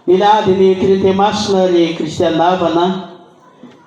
Nilady ny krete masina ry kristianavana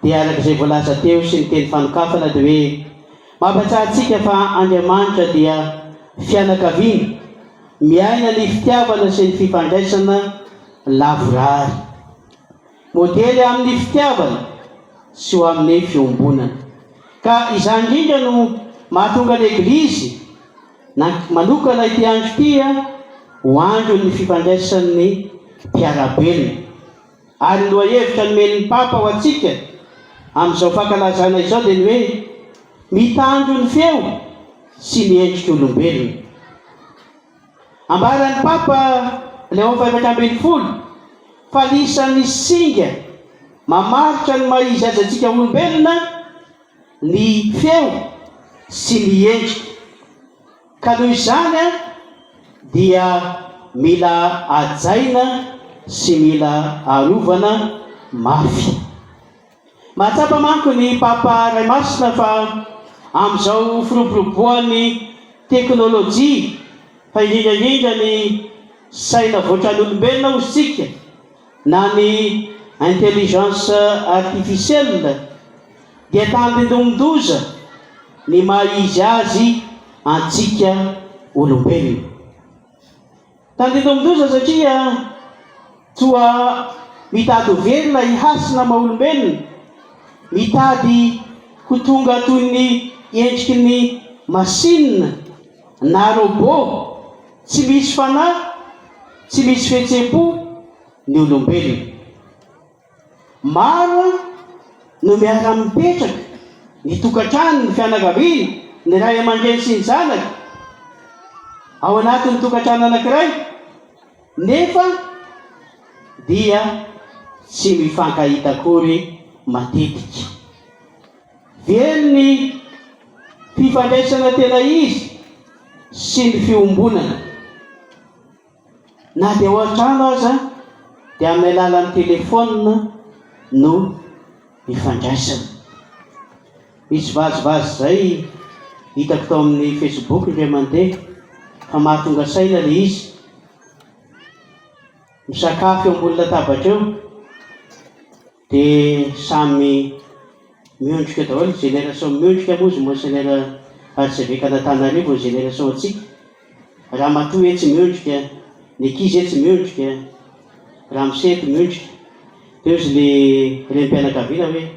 dia arak'izay voalaza teo sy ny teny fanokafana dia hoe mampahatsiahantsika fa Andriamanitra dia fianakaviana miaina ny fitiavana sy ny fifandraisana lavorary, modely amin'ny fitiavana sy ho amin'ny fiombonana. Ka izany indrindra no mahatonga ny Eglizy manokana ity andro ity ho andron'ny fifandraisan'ny mpiarabelona, ary lohahevitra nomen'ny Papa ho antsika amin'izao fankalazana izao dia ny hoe mitandro ny feo sy miendrika olombelona. Ambaran'ny Papa Léon 14 fa lisan'ny singa mamaritra ny maha-izy azy antsika olombelona ny feo sy ny endrika, ka noho izany dia mila ajaina sy mila arovana mafy. Mahatsapa manko ny Papa Ray Masina fa amin'izao firoboroboan'ny teknôlôjia, fa indrindrandrindra ny saina voatran'olombelona osika na ny intelligence artificielle dia tandindomindoza ny maha-izy azy antsika olombelona. Tandindomindoza satria toa mitady ho velona ihasina maha-olombelona, mitady ho tonga toy ny endriky ny masinina na robot, tsy misy fanahy, tsy misy fihetsem-po ny olombelona. Maro no miara-mipetraka ny tokantrano, ny fianakaviana, ny ray aman-dreny sy ny zanaka ao anatin'ny tokantrano anankiray, nefa dia tsy mifankahita akory matetika. Very ny fifandraisana tena izy sy ny fiombonana, na dia ao an-trano aza dia amin'ny alalan'ny telefônina no mifandraisana. Misy vazivazy zay hitako tao amin'ny Facebook indray mandeha fa mahatonga saina le izy misakafo eo ambony latabatra eo dia samy miondrika daholo, génération miondrika moa izy monseigneur archevêque Antananarivo, génération antsika. Raha matoa etsy miondrika, ny ankizy etsy miondrika, raha misety miondrika. Teo izy le renim-pianakaviana hoe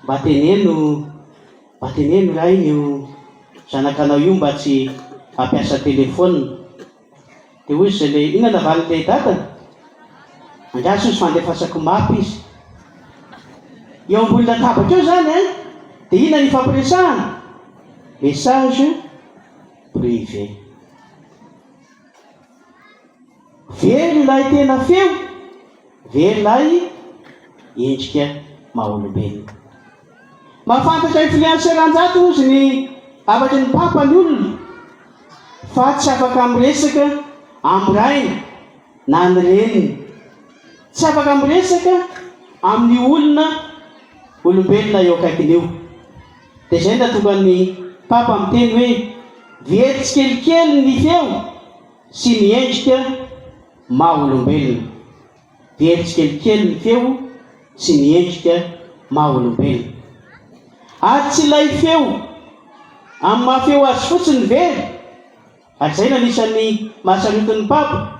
mba teneno raha iny io zanakanao io mba tsy hampiasa telefônina. Dia hoy izy le inona navalile datany, andraso izy fandefasako mapy izy eo ambony latabatra eo zany dia inona ny fampiresahana? Message privé. Very ilay tena feo, very ilay endrika maha-olombelona. Mahafantatra influenceran-jato ozy ny afatry ny Papa ny olona fa tsy afaka miresaka amin'ny rainy na ny reniny, tsy afaka miresaka amin'ny olona olombelona eo akaikiny eo. Dia izay nahatonga ny Papa miteny hoe very tsikelikely ny feo sy ny endrika maha-olombelona. Very tsikelikely ny feo sy ny endrika maha-olombelona. Ary tsy ilay feo amin'ny mahafeo azy fotsiny very, ary izay nanisan'ny mahasarotin'ny Papa,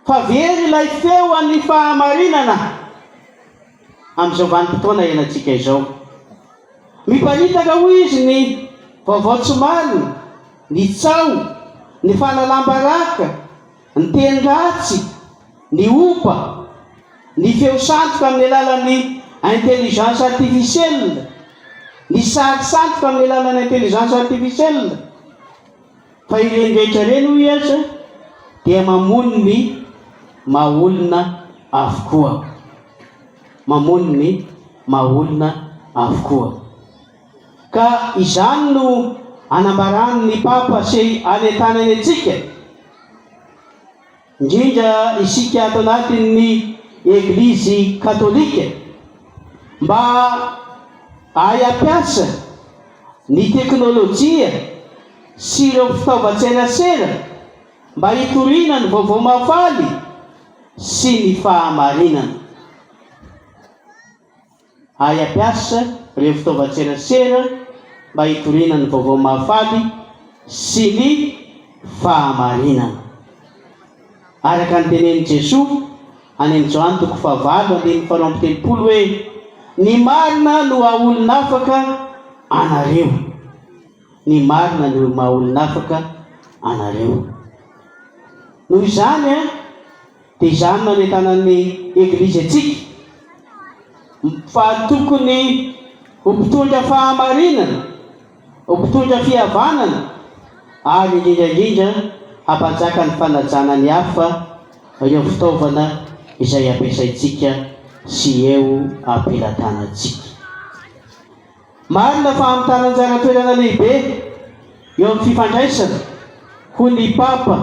fa very ilay feo an'ny fahamarinana amin'izao vanim-potoana ianantsika izao. Miparitaka hoy izy ny vaovao tsy marina, ny tsao, ny fahalalam-baraka, ny teny ratsy, ny opa, ny feo santroka amin'ny alalan'ny intelligence artificielle, ny sary santroka amin'ny alalan'ny intelligence artificielle. Fa ireny rehetra ireny hoy aza dia mamono ny maha-olona avokoa, mamono ny maha-olona avokoa. Ka izany no anambarany ny Papa sy anentanany antsika, indrindra isika ato anatin'ny Eglizy Katolika, mba ahay-ampiasa ny teknôlôjia sy ireo fitaovan-tserasera mba hitoriana ny vaovao mahafaly sy ny fahamarinana. Ay ampiasa ireo fitaovan-tserasera mba hitoriana ny vaovao mahafaly sy ny fahamarinana. Araka ny tenen'i Jesosy any amin'ny Joany 4:7 hoe ny marina no maha-olon'afaka anareo. Ny marina no maha-olon'afaka anareo. Noho izany dia izany no anentanan'ny Eglizy antsika fa tokony ho mpitondra fahamarinana, ho mpitondra fihavanana, ary indrindra hampanjaka ny fanajana ny hafa ireo fitaovana izay ampiasaintsika sy eo ampelantanantsika. Marina fa hamitana anjara toerana lehibe eo amin'ny fifandraisana ho ny Papa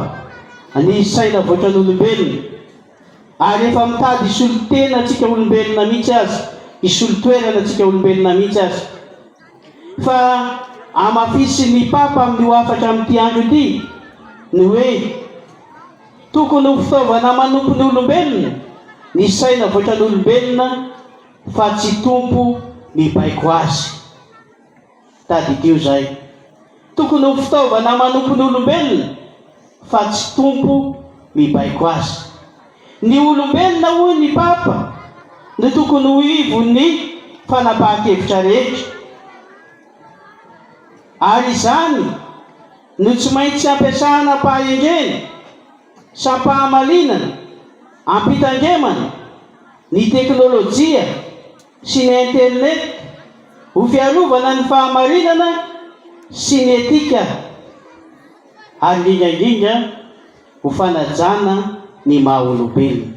ny saina voatran'olombelona, ary efa mitady isolo tena antsika olombelona mihitsy azy, isolo toerana antsika olombelona mihitsy azy. Fa amafisy ny Papa amin'ny ho afatra amin'ity andro ity ny hoe tokony ho fitaovana manompo ny olombelona ny saina voatran'olombelona fa tsy tompo mibaiko azy. Tadidio zay, tokony ho fitaovana manompo ny olombelona fa tsy tompo mibaiko azy. Ny olombelona hoy ny Papa no tokony ho ivo ny fanapahan-kevitra rehetra, ary izany no tsy maintsy ampiasana paha-endrena sa pahamalinana, ampitandremana ny teknôlôjia sy ny internet ho fiarovana ny fahamarinana sy ny etika, ary indrindra ho fanajana ny maha-olombelona.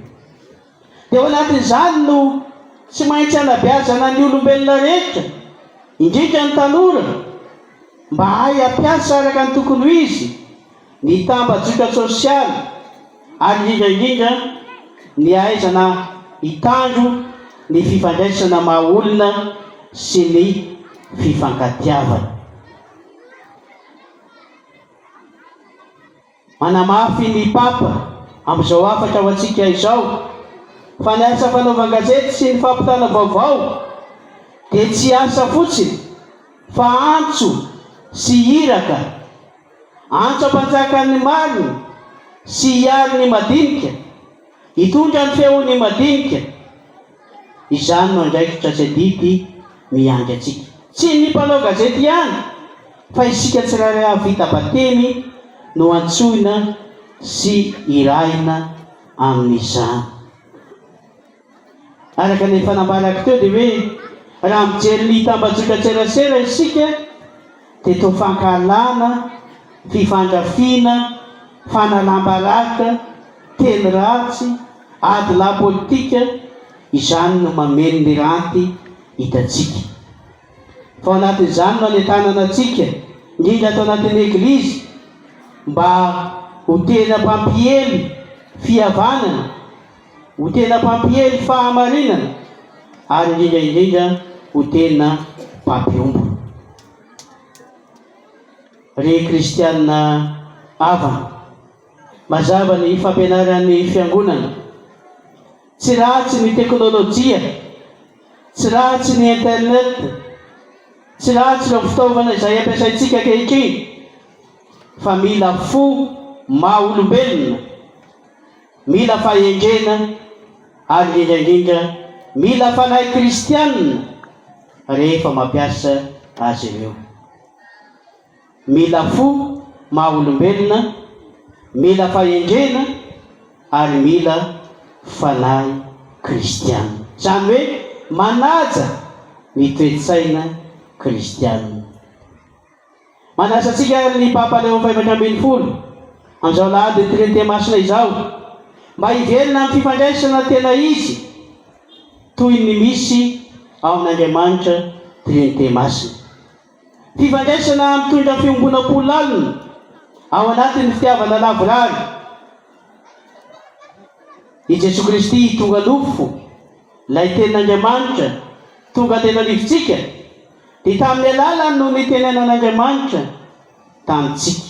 Dia ao anatin'izany no tsy maintsy hanabeazana ny olombelona rehetra, indrindra ny tanora, mba hay ampiasa araka ny tokony ho izy ny tambajotra sosialy, ary indrindra ny ahaizana hitandro ny fifandraisana maha-olona sy ny fifankatiavana. Manamafy ny Papa amin'izao afatra ho antsika izao fa ny asa fanaovan-gazety sy ny fampitana vaovao dia tsy asa fotsiny fa antso sy iraka, antso ampanjaka ny marina sy hiaro ny madinika, hitondra ny feon'ny madinika. Izany no andraikitra tsy adity miandry antsika, tsy ny mpanao gazety ihany fa isika tsirairay havita batemy no antsoina sy iraina amin'izany. Araka ny fanambarako teo dia hoe raha mijery ny tambajotra tserasera isika dia toa fankalana, fifandrafina, fanalambaraka, teny ratsy, ady la politika, izany no mameno ny ranty hitantsika. Fa ao anatin'izany no anentanana antsika indrindra atao anatin'ny Eglizy mba ho tena mpampihely fihavanana, ho tena mpampihely fahamarinana, ary indrindra ho tena mpampiombona. Re kristianina avana, mazava ny fampianaran'ny fiangonana, tsy ratsy ny teknôlôjia, tsy ratsy ny internet, tsy ratsy ireo fitaovana izay ampiasaintsika ankehitriny, fa mila fo maha-olombelona, mila fahendrena, ary indrindra mila fanahy kristianina rehefa mampiasa azy ireo. Mila fo maha-olombelona, mila fahendrena, ary mila fanahy kristianina. Izany hoe manaja ny toe-tsaina kristianina. Manasa antsika ny Papa Léon 14 amin'izao lahady ny Trinité masina izao mba hivelona amin'ny fifandraisana tena izy toy ny misy ao amin'Andriamanitra Trinité masina. Fifandraisana mitondra fiombonam-polo alina ao anatin'ny fitiavana lavorary. I Jesu Kristy tonga nofo, ilay tenin'Andriamanitra tonga tena livitsika, dia tamin'ny alalany no nitenenan'Andriamanitra tamintsika,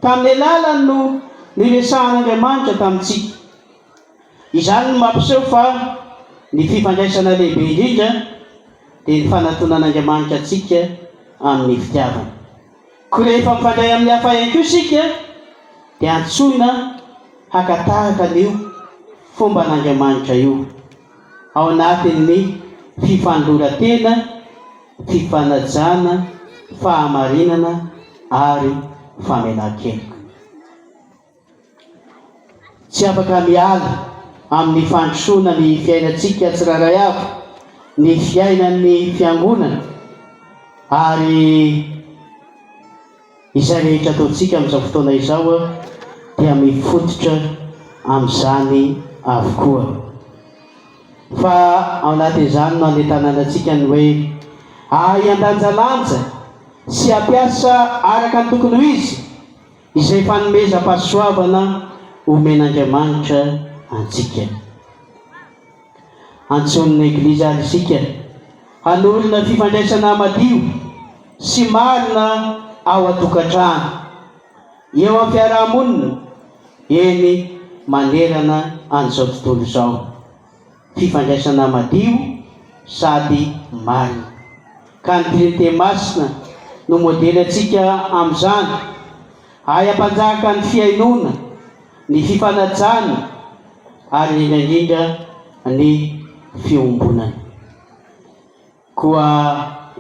tamin'ny alalany no niresahan'Andriamanitra tamintsika. Izany mampiseho fa ny fifandraisana lehibe indrindra dia ny fanatonan'Andriamanitra atsika amin'ny fitiavana. Ko rehefa mifandray amin'ny hafa ihany koa isika dia antsoina hakataraka an'io fomban'Andriamanitra io ao anatin'ny fifandora-tena, fifanajana, fahamarinana ary famelan-keloka. Tsy afaka miala amin'ny fandrosoana ny fiainantsika tsirairay avy, ny fiainan'ny fiangonana ary izay rehetra ataontsika amin'izao fotoana izao dia mifototra amin'izany avokoa. Fa ao anatin'izany no anentanantsika ny hoe andanjalanja sy ampiasa araka ny tokony ho izy izay fanomezam-pahasoavana omen'Andriamanitra antsika. Antson'ny Eglizy ary isika hanorina fifandraisana madio sy marina ao an-tokantrano, eo amin'ny fiarahamonina, eny manerana an'izao tontolo izao. Fifandraisana madio sady marina. Ka ny Trinité Masina no modely antsika amin'izany, ampanjaka ny fiainona, ny fifanajana ary indrindra ny fiombonana. Koa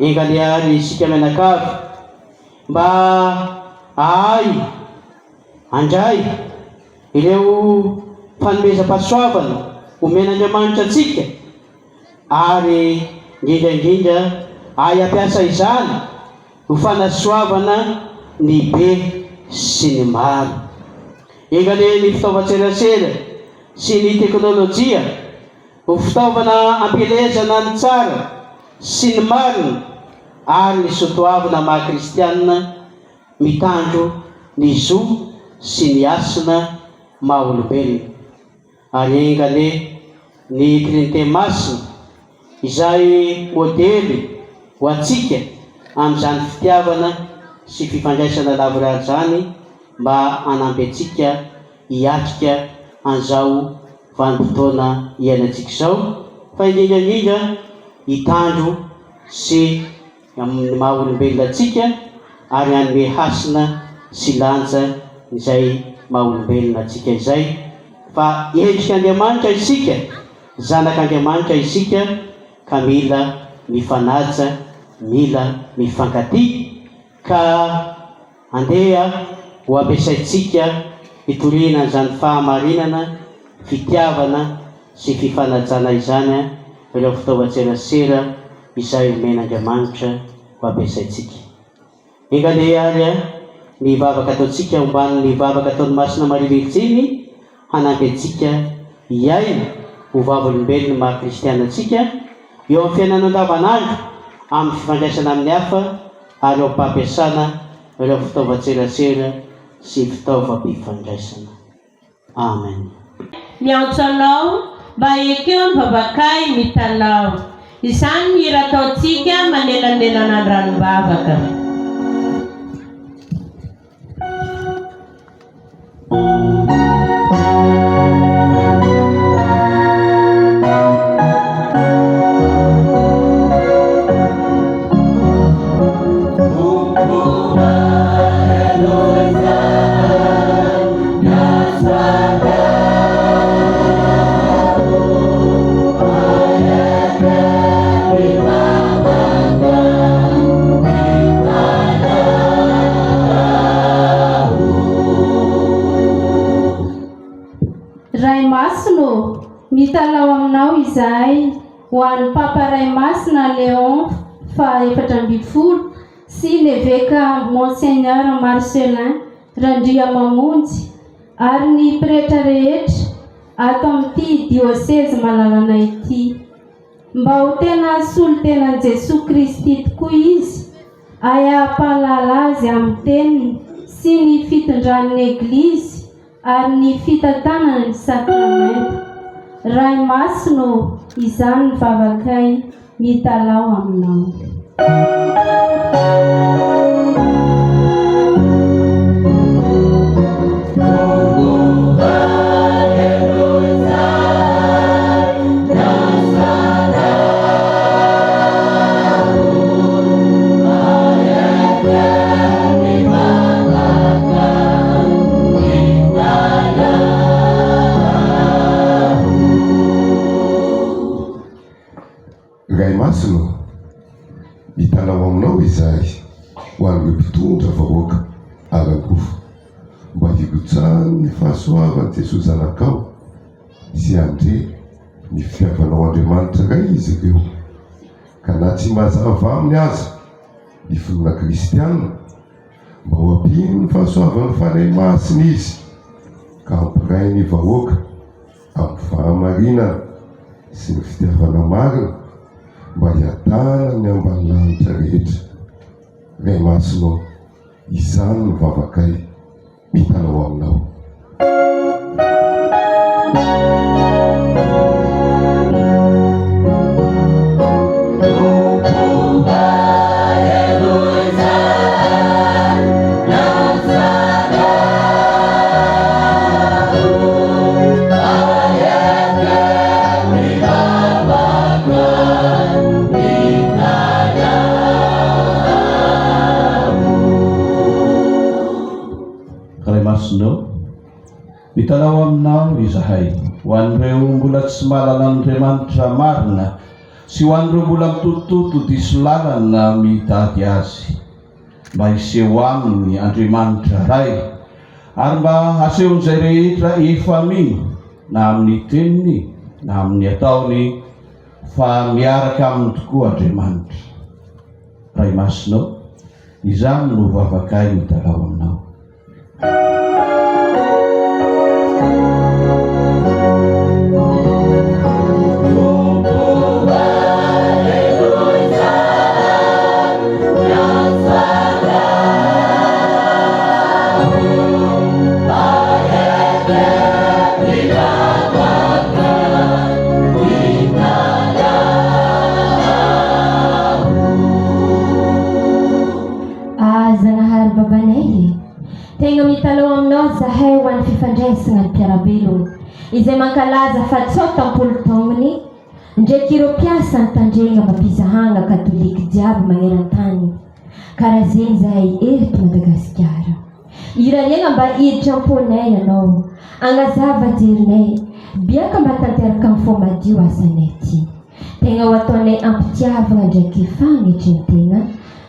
engaliary isika mianakavy mba handray ireo fanomezam-pahasoavana omen'Andriamanitra antsika ary indrindra ampiasa izany ho fanasoavana ny be sy ny maro. Engale ny fitaovan-tserasera sy ny teknôlôjia ho fitaovana ampelezana ny tsara sy ny marina ary ny soatoavana maha-kristianina mitandro ny zo sy ny asina maha-olombelona. Ary engale ny Trinité Masina izay modely ho antsika amin'izany fitiavana sy fifandraisana lavorary zany mba hanampy antsika hiatrika an'izao vanim-potoana iainantsika izao, fa indrindra hitandro sy amin'ny maha-olombelona antsika ary hanome hasina sy lanja izay maha-olombelona antsika izay. Fa endrika Andriamanitra isika, zanak'Andriamanitra isika, ka mila mifanaja, mila mifankatia, ka andeha ho ampiasaintsika hitoriana an'izany fahamarinana, fitiavana sy fifanajana izany ireo fitaovan-tserasera izay omen'Andriamanitra ho ampiasaintsika. Engale ary ny vavaka ataontsika homban'ny vavaka ataon'ny Masina Maria Virjiny hanampy antsika hiaina ho vava-olombelona maha-kristiana antsika eo amin'ny fiainana andavanandro amin'ny fifandraisana amin'ny hafa ary eo am-pampiasana ireo fitaovan-tserasera sy fitaovam-pifandraisana. Amen. Miantso anao mba ekeo ny vavakay mitanao. Izany mira ataontsika manelanelana ny ranom-bavaka. Mitalao aminao izahay ho an'ny Papa Ray Masina Léon fa 14 sy l'évêque Monseigneur Marcelin Randriamamonjy ary ny pretra rehetra ato amin'ity diocèse malalana ity, mba ho tena solo-tenan'i Jesosy Kristy tokoa izy, ahapalala azy amin'ny teniny sy ny fitondran'ny Eglizy ary ny fitantanany sakramento. Ray Masina izany ny vavakay mitalao aminao. Alleluia. ray masina hitanao aminao izahay ho an'ireo mpitondra vahoaka arangofo mba higotsahany ny fahasoavan'i Jesosy zanakao sy andre ny fitiavanao Andriamanitra ray izy ireo, ka na tsy mazava aminy aza ny finoana kristianina mba ho ampino ny fahasoavan'ny fanahy masina izy, ka ampiray ny vahoaka amin'ny fahamarinana sy ny fitiavana marina mba hiadana ny ambany lanitra rehetra. Ray masinao, izany ny vavakay mitanao aminao. Mitanao aminao izahay ho an'ireo mbola tsy mahalala Andriamanitra marina sy ho an'ireo mbola mitotototo diso lalana mitady azy, mba hiseho aminy Andriamanitra ray ary mba asehon'izay rehetra efa mino na amin'ny teniny na amin'ny ataony fa miaraka aminy tokoa Andriamanitra. Ray masinao, izany no vavakay mitanao aminao. Tegna mitanao aminao zahay ho an'ny fifandraisana ny mpiarabelona izay mankalaza fa tsaotam-polo taonany ndraiky ireo mpiasa ny tandrena mampizahana katolika jiaby maneran-tany. Karaha zegny zahay eto Madagasikara. Irariana mba hiditra am-ponay ianao, agnazava jerinay, biaka mba tanteraka amin'ny fo madio asanay ty. Tegna ho ataonay ampitiavana ndraiky fagnitry ny tegna.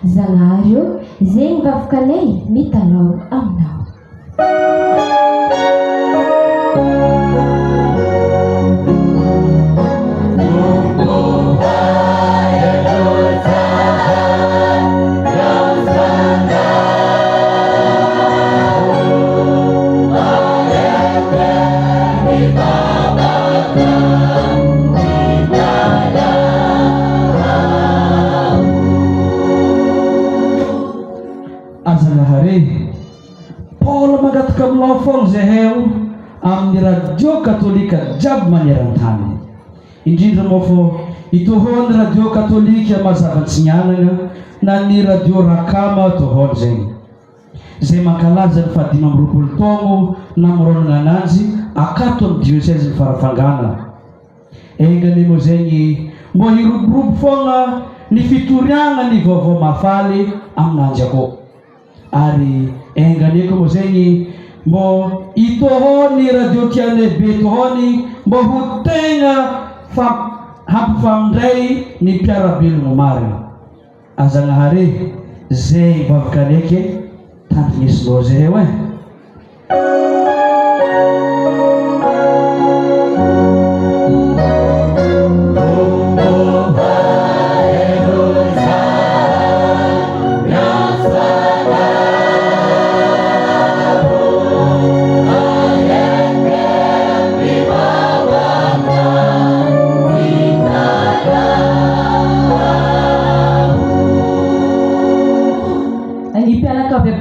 Zanahario, zegny vavakanay mitanao aminao. Paul mangataka aminao foana zahay amin'ny radio katolika jiaby maneran-tany. Indrindra moa fô itohony radio katolika Mazava-Tsinanana na ny radio Rakama tohony zegny zay mankalaza ny 520 taogno namoronana ananjy akato amin'ny diocèse ny Farafangana. Engany moa zegny mbo hiroborobo foana ny fitoriagna ny vaovao mafaly aminanjy akao. Ary enganeko moa zegny mbo itohony radio tianay be tohony mbo ho tegna hampifamindray ny mpiarabelogno marina. Azagnahary zay vavakaneke tandrinesinao zay hoe.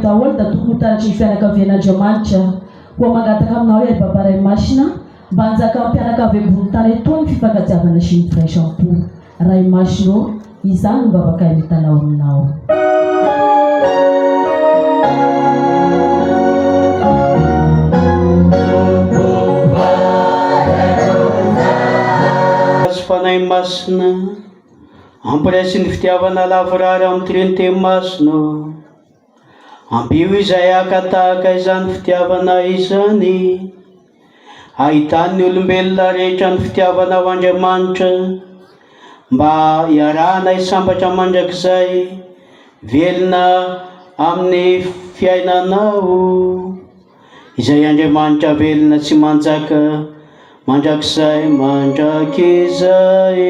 Daholo da tokony taratry fianakavian'Andriamanitra koa mangataka aminao hoe Baba Ray Masina mba hanjaka mpianakavy ambony tany eto ny fifankatiavana sy ny firaisam-po. Ray Masina, izany ny vavakay mitanao aminao. Fanahy masina ampiraisy ny fitiavana lavorary amin'ny Trinité masina. Ampio izay akatahaka izany fitiavana izany, ahitany olombelona rehetra ny fitiavana ho Andriamanitra, mba iarana isambatra mandrakizay velona amin'ny fiainanao, izay Andriamanitra velona tsy manjaka mandrakizay mandrakizay.